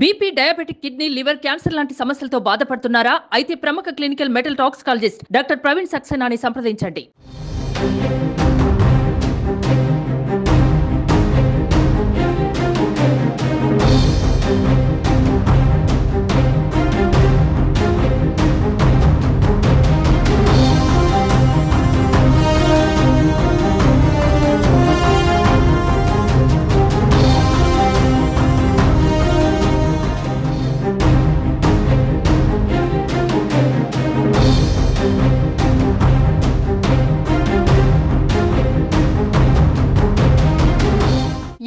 BP, diabetic, kidney, liver, cancer లాంటి సమస్యలతో బాధపడుతున్నారా? అయితే ప్రముఖ clinical metal toxicologist doctor Praveen సక్సేనాని సంప్రదించండి.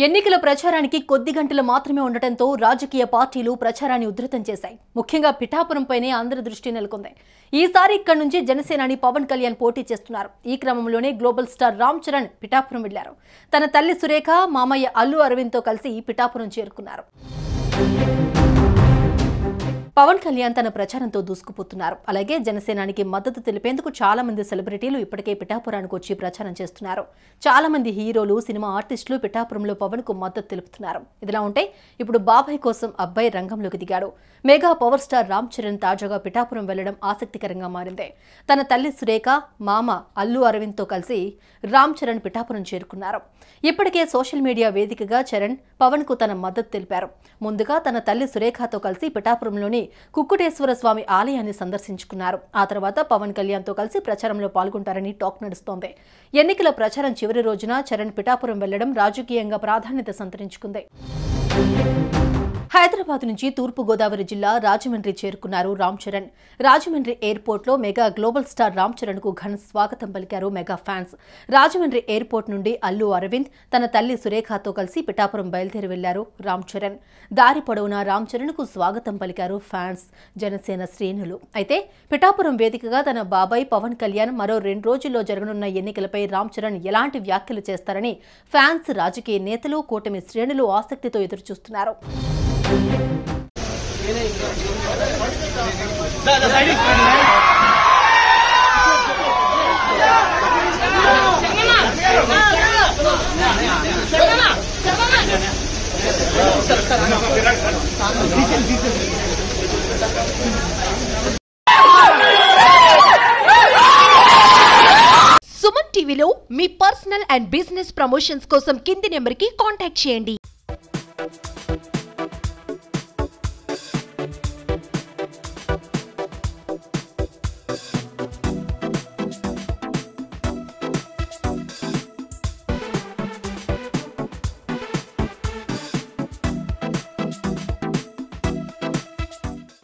ఎన్నికల ప్రచారానికి కొద్ది గంటలు మాత్రమే ఉండటంతో రాజకీయ పార్టీలు ప్రచారాన్ని ఉధృతం చేశాయి. ముఖ్యంగా పిఠాపురంపైనే అందరి దృష్టి నెలకొంది. ఈసారి ఇక్కడి నుంచి జనసేనాని పవన్ కళ్యాణ్ పోటీ చేస్తున్నారు. ఈ క్రమంలోనే గ్లోబల్ స్టార్ రామ్ చరణ్ పిఠాపురం వెళ్లారు. తన తల్లి సురేఖ, మామయ్య అల్లు అరవింద్తో కలిసి పిఠాపురం చేరుకున్నారు. పవన్ కళ్యాణ్ తన ప్రచారంతో దూసుకుపోతున్నారు. అలాగే జనసేనానికి మద్దతు తెలిపేందుకు చాలా మంది సెలబ్రిటీలు ఇప్పటికే పిఠాపురానికి వచ్చి ప్రచారం చేస్తున్నారు. చాలా మంది హీరోలు, సినిమా ఆర్టిస్టులు పిఠాపురంలో పవన్ కు మద్దతు తెలుపుతున్నారు. ఇదిలా ఉంటే ఇప్పుడు బాబాయ్ కోసం అబ్బాయి రంగంలోకి దిగాడు. Mega power star Ram Charan తాజాగా పిఠాపురం వెళ్లడం ఆసక్తికరంగా మారింది. తన తల్లి సురేఖ, మామ అల్లు అరవింద్తో కలిసి రామ్ చరణ్ పిఠాపురం చేరుకున్నారు. ఇప్పటికే సోషల్ మీడియా వేదికగా చరణ్ పవన్ కు తన మద్దతు తెలిపారు. ముందుగా తన తల్లి సురేఖతో కలిసి పిఠాపురంలోని కుక్కుటేశ్వర స్వామి ఆలయాన్ని సందర్శించుకున్నారు. ఆ తర్వాత పవన్ కళ్యాణ్ తో కలిసి ప్రచారంలో పాల్గొంటారని టాక్ నడుస్తోంది. ఎన్నికల ప్రచారం చివరి రోజున చరణ్ పిఠాపురం వెళ్లడం రాజకీయంగా ప్రాధాన్యత సంతరించుకుంది. హైదరాబాద్ నుంచి తూర్పు గోదావరి జిల్లా రాజమండ్రి చేరుకున్నారు రామ్ చరణ్. రాజమండ్రి ఎయిర్పోర్ట్ లో mega global star Ram Charan కు ఘన స్వాగతం పలికారు మెగా ఫ్యాన్స్. రాజమండ్రి ఎయిర్పోర్ట్ నుండి అల్లు అరవింద్, తన తల్లి సురేఖతో కలిసి పిఠాపురం బయలుదేరి వెళ్లారు రామ్ చరణ్. దారి పొడవునా రామ్ చరణ్ కు స్వాగతం పలికారు ఫ్యాన్స్, జనసేన శ్రేణులు. అయితే పిఠాపురం వేదికగా తన బాబాయ్ పవన్ కళ్యాణ్ మరో 2 రోజుల్లో జరగనున్న ఎన్నికలపై రామ్ చరణ్ ఎలాంటి వ్యాఖ్యలు చేస్తారని ఫ్యాన్స్, రాజకీయ నేతలు, కూటమి శ్రేణులు ఆసక్తితో ఎదురుచూస్తున్నారు. సుమన్ టీవీలో మీ పర్సనల్ అండ్ బిజినెస్ ప్రమోషన్స్ కోసం కింది నెంబర్కి కాంటాక్ట్ చేయండి.